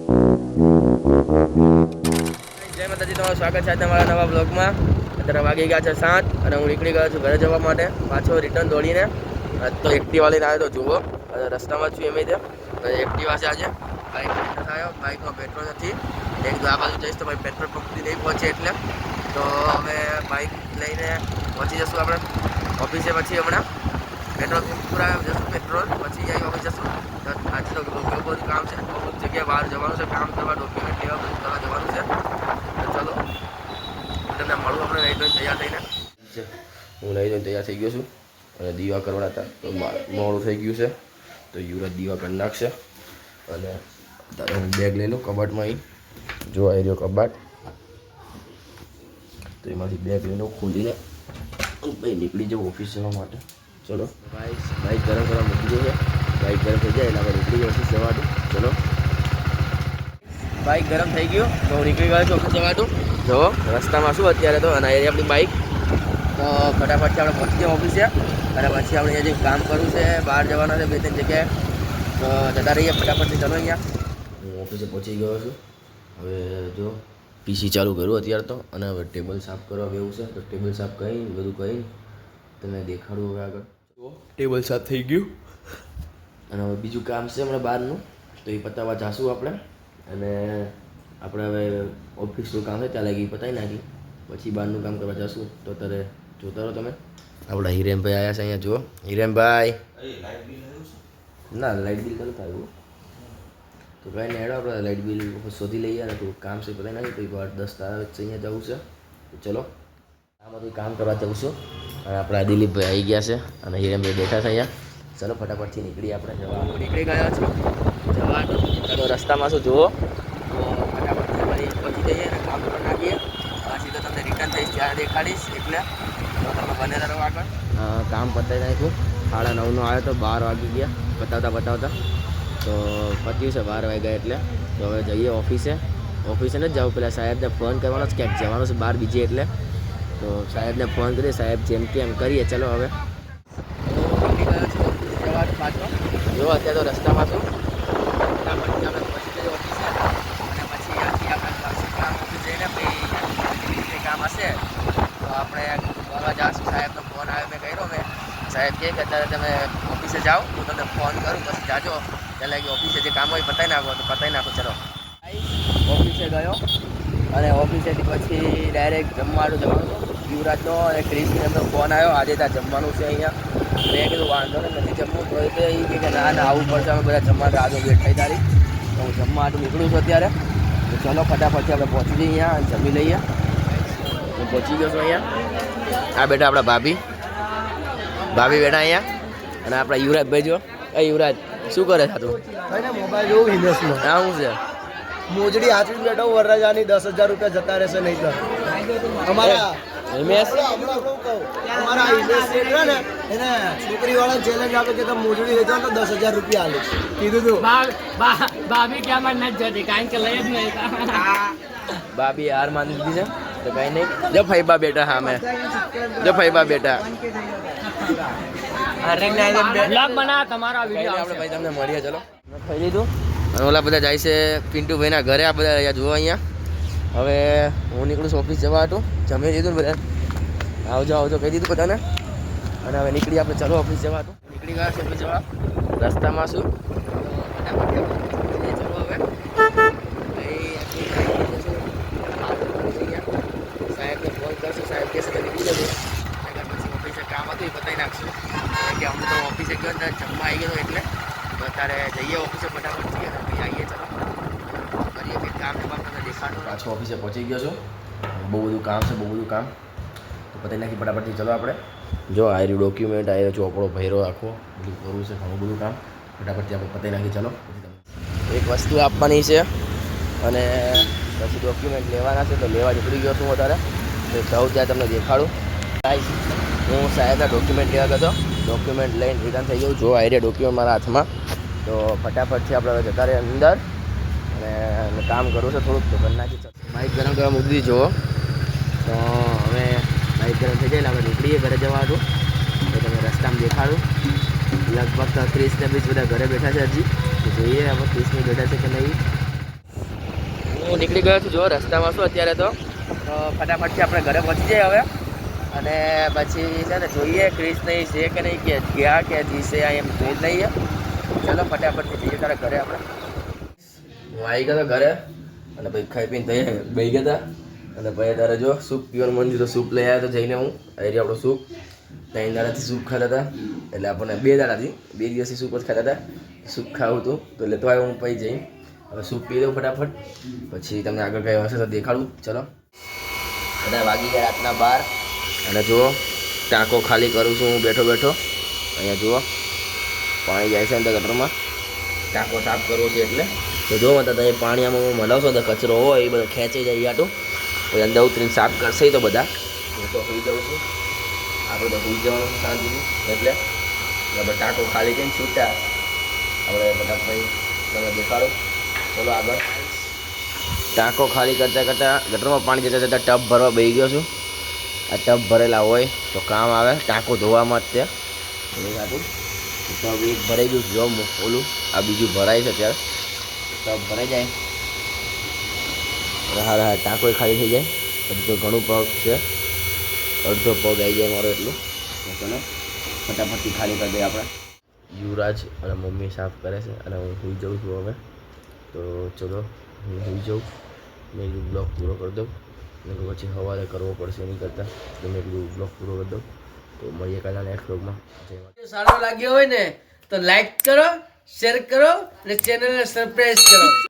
જય માતાજી, તમારું સ્વાગત છે તમારા નવા બ્લોગમાં. અત્યારે વાગી ગયા છે 7 અને હું નીકળી ગયો છું ઘરે જવા માટે, પાછો રિટર્ન દોડીને. તો એક્ટિવા લઈને આવ્યો તો જુઓ, રસ્તામાં છું એમ એક્ટિવા છે. આજે બાઇક આવ્યો, બાઇકમાં પેટ્રોલ નથી. એક આ બાજુ જઈશ તો ભાઈ પેટ્રોલ પંપ સુધી નહીં પહોંચે, એટલે તો હવે બાઇક લઈને પહોંચી જશું આપણે ઓફિસે. પછી હમણાં પેટ્રોલ પંપ પૂરા જશું, પેટ્રોલ પછી જઈ ઓફિસ જશું. આજે તો બહુ બધું કામ છે, બહુ જગ્યાએ બહાર જવાનું છે, કામ કરવા, ડોક્યુમેન્ટ લેવા, બધું કરવા જવાનું છે. તો ચલો તમને મળું આપણે લઈ ધોઈને તૈયાર થઈને. હું લઈ ધોઈને તૈયાર થઈ ગયો છું અને દીવા કરવાના હતા તો મોડું થઈ ગયું છે, તો યુવરાજ દીવા કરી નાખશે. અને તારે હું બેગ લઈ લઉં કબાટમાં. અહીં જો આવી રહ્યો કબાટ, તો એમાંથી બેગ લઈને ખોલીને ભાઈ નીકળી જાઉં ઓફિસ જવા માટે. ચલો બાઈક ગરમ કરવા મૂકી દઈએ, બાઈક ગરમ થઈ જાય એટલે આપણે નીકળી જઈએ ઓફિસ જવાનું. ચલો બાઈક ગરમ થઈ ગયું તો હું નીકળી ગયો છું ઓફિસ જવાનું. જો રસ્તામાં શું અત્યારે તો, અને એ આપણી બાઈક તો ફટાફટથી આપણે પહોંચી જઈએ ઓફિસે. અને પછી આપણે જે કામ કરવું છે, બહાર જવાના છે 2-3 જગ્યાએ, તો જતા રહીએ ફટાફટથી. ચલો અહીંયા હું ઓફિસે પહોંચી ગયો છું. હવે જો પીસી ચાલુ કર્યું અત્યારે તો, અને હવે ટેબલ સાફ કરવા બેવું છે, તો ટેબલ સાફ કરીને બધું કરીને તમને દેખાડું હવે આગળ. ટેબલ સાફ થઈ ગયું અને હવે બીજું કામ છે હમણાં બહારનું, તો એ પતાવવા જાશું આપણે. અને આપણે હવે ઓફિસનું કામ છે ત્યાં લાગી પતાવી નાખી, પછી બહારનું કામ કરવા જશું. તો અત્યારે જોતા રહો તમે. આપણા હિરેનભાઈ આવ્યા છે અહીંયા. જુઓ હિરેનભાઈ. ના લાઇટ બિલ તો નથી આવ્યું, તો કંઈ નહીં હેડો આપણે લાઇટ બિલ શોધી લઈએ. અને થોડું કામ છે પતાવી નાખી, પછી 10 તારીખ છે અહીંયા જવું છે. તો ચલો આ બધું કામ કરવા જવું છું. અને આપણા દિલીપભાઈ આવી ગયા છે અને હિરેનભાઈ બેઠા છે અહીંયા. ચલો ફટાફટથી નીકળીએ આપણે જવા. નીકળી ગયા છો જવાનું. તો રસ્તામાં શું જુઓ, તો ફટાફટથી ફરી પહોંચી જઈએ અને કામ કરી નાખીએ. પછી તો તમને રિટર્ન થઈશ ત્યારે દેખાડીશ, એટલે તો તમે બને રહો આગળ. કામ પતાવી નાખ્યું. 9:30 આવ્યો તો 12 વાગી ગયા બતાવતા. તો પત્યું છે 12 વાગ્યા એટલે. તો હવે જઈએ ઓફિસે. ઓફિસે નથી જવું, પેલા સાહેબને ફોન કરવાનો છે, ક્યાંક જવાનું છે બહાર બીજે, એટલે તો સાહેબને ફોન કરીએ. સાહેબ જેમ કે એમ કરીએ. ચલો હવે પાછો જો અત્યારે તો રસ્તામાં છું. ફટાફટથી આપણે પહોંચી જઈએ ઓફિસે. અને પછી ત્યાંથી આપણે કામ ઓફિસ જઈને પછી કામ હશે તો આપણે કરવા જઈશું. સાહેબનો ફોન આવ્યો, મેં કર્યો. સાહેબ કહે કે અત્યારે તમે ઓફિસે જાઓ, હું તમને ફોન કરું, પછી જાજો. એટલે કે ઓફિસે જે કામ હોય પતાવી નાખો, તો પતાવી નાખો. ચલો ઓફિસે ગયો અને ઓફિસેથી પછી ડાયરેક્ટ જમવાનું જવાનું. યુવરાજનો અને ક્રિશનો એમનો ફોન આવ્યો, આજે ત્યાં જમવાનું છે અહીંયા. મેં કીધું વાંધો નથી જમવું, તો એ કે ના આવું પડશે, અમે બધા જમવા રાહ વેટ થઈ તારી. તો હું જમવા માટે નીકળું છું અત્યારે. તો ચલો ફટાફટથી આપણે પહોંચી જઈએ અહીંયા અને જમી લઈએ. હું પહોંચી ગયો છું અહીંયા. આ બેટા આપણા ભાભી બેઠા અહીંયા. અને આપણા યુવરાજભાઈ જો. યુવરાજ શું કરે છે તું? મોબાઈલ જોઉં ઇન્વેસ્ટમાં. હા શું છે? મોજડી હાથવી બેઠો, વરરાજાની 10,000 રૂપિયા જતા રહેશે નહીં તો અમારા હિમેશ અમારા ઇન્વેસ્ટ છે ને, એને છોકરીવાળા ચેલેન્જ આપે કે તમે મોજડી લેજો તો 10,000 રૂપિયા આલે. કીધું તું ભાભી ક્યાં માં નથી જતી, કારણ કે લઈ જ નહીં. ભાભી હાર માની દીધી છે, તો કઈ નહીં. જો ફૈબા બેટા, હા મેં જો ફૈબા બેટા. બ્લોગ બના તમારા વિડીયો આપણે ભાઈ તમને મળીએ. ચલો મેં ખાઈ લીધું અને ઓલા બધા જાય છે પિન્ટુભાઈના ઘરે. આ બધા અહીંયા જુઓ અહીંયા. હવે હું નીકળું છું ઓફિસ જવા હતું. જમી લીધું ને બધા, આવજો કહી દીધું બધાને. અને હવે નીકળી આપણે. ચલો ઓફિસ જવા હતું. નીકળી ગયા છે ઓફિસ જવા. રસ્તામાં શું ચલો હવે સાહેબને ફોન કરશું. સાહેબ કહેશે તો નીકળી જશે. પછી ઓફિસે કામ હતું એ બતાવી નાખશું કે અમને તો ઓફિસે ગયો ને જમવા આવી ગયો, એટલે તો અત્યારે જઈએ ઓફિસે ફટાફટ છીએ અને પછી આવીએ. ચલો કરીએ કંઈક કામ તમને દેખાડો. પાછો ઓફિસે પહોંચી ગયો છું. બહુ બધું કામ છે, બહુ બધું કામ, તો પતાવી નાખી ફટાફટથી. ચલો આપણે જો આયરું ડોક્યુમેન્ટ આવ્યો, ચોપડો ભર્યો આખો, બધું કરવું છે, ઘણું બધું કામ. ફટાફટથી આપણે પતાવી નાખી. ચલો એક વસ્તુ આપવાની છે અને પછી ડોક્યુમેન્ટ લેવાના છે, તો લેવા નીકળી ગયો છું વધારે. તો જાઉં ત્યાં તમને દેખાડું. હું સાહેબના ડોક્યુમેન્ટ લેવા ગયો હતો. ડોક્યુમેન્ટ લઈને રિટર્ન થઈ ગયું. જો આયરે ડોક્યુમેન્ટ મારા હાથમાં. તો ફટાફટથી આપણે હવે જતા રહીએ અંદર અને કામ કરવું છે થોડુંક, તો કરી નાખી. બાઇક ગરમ કરવા મૂકી દીધી. જુઓ તો હવે બાઇક ગરમ થઈ જાય એટલે આપણે નીકળીએ ઘરે જવાનું. તો તમે રસ્તામાં દેખાડું. લગભગ 30 ને 20 બધા ઘરે બેઠા છે હજી. તો જોઈએ આપણે 30 ની બેઠા છે કે નહીં. હું નીકળી ગયો છું જો રસ્તામાં છું અત્યારે તો ફટાફટથી આપણે ઘરે પહોંચી જઈએ હવે અને પછી છે ને જોઈએ ક્રિશ નહીં છે કે નહીં કે ગયા કે જીશે એમ જોઈ જ લઈએ ચાલો ફટાફટથી જઈએ તારા ઘરે આપણે હું આવી ગયો ઘરે અને ભાઈ ખાઈ પીને તૈયાર બેસી ગયા હતા અને ભાઈ તારે જો સૂપ પીવાનું મન થયું તો સૂપ લઈ આવ્યો તો જઈને હું આવી આપણું સૂપ 3 દાડાથી સૂપ ખાતા હતા એટલે આપણને 2 દાડાથી 2 દિવસથી સૂપ જ ખાતા હતા સૂપ ખાવું હતું તો લેતો આવ્યો હું પછી જઈ હવે સૂપ પી દઉં ફટાફટ પછી તમને આગળ કઈ હશે તો દેખાડું ચલો બધા વાગી ગયા રાતના 12 અને જુઓ ટાંકો ખાલી કરું છું હું બેઠો બેઠો અહીંયા જુઓ પાણી જાય છે અંદર ગટરમાં ટાંકો સાફ કરવો છે એટલે તો જો મત તમે પાણી આમાં મલાવશો તો કચરો હોય એ બધો ખેંચાઈ જાય આટું પછી અંદર ઉતરીને સાફ કરશે તો બધા હું તો સુઈ જાઉં છું આપણે તો સુઈ જવાનું શાંતિથી એટલે આપણે ટાંકો ખાલી કરીને છૂટા આપણે બધા ભાઈ તમે દેખાડો ચલો આગળ ટાંકો ખાલી કરતાં કરતાં ગટરમાં પાણી જતાં જતાં ટબ ભરવા બેસી ગયો છું આ ટબ ભરેલા હોય તો કામ આવે ટાંકો ધોવામાં જ ત્યાં ટબ એક ભરાઈ ગયું જો ઓલું આ બીજું ભરાય છે ત્યારે ટબ ભરાઈ જાય હા ટાંકો ખાલી થઈ જાય પછી તો ઘણું પગ છે અડધો પગ આવી જાય મારો એટલું ચલો ફટાફટથી ખાલી કરી દઈએ આપણે યુવરાજ અને મમ્મી સાફ કરે છે અને હું સુઈ જાઉં છું હવે તો ચલો હું સુઈ જાઉં મેં એટલું બ્લોગ પૂરો કરી દઉં મેં પછી સવારે કરવો પડશે નહીં કરતાં તો મેં એટલું બ્લોગ પૂરો કરી દઉં તો મળીએ કાલના નેક્સ્ટ બ્લોગમાં સારો લાગ્યો હોય ને તો લાઈક કરો શેર કરો અને ચેનલને સબસ્ક્રાઈબ કરો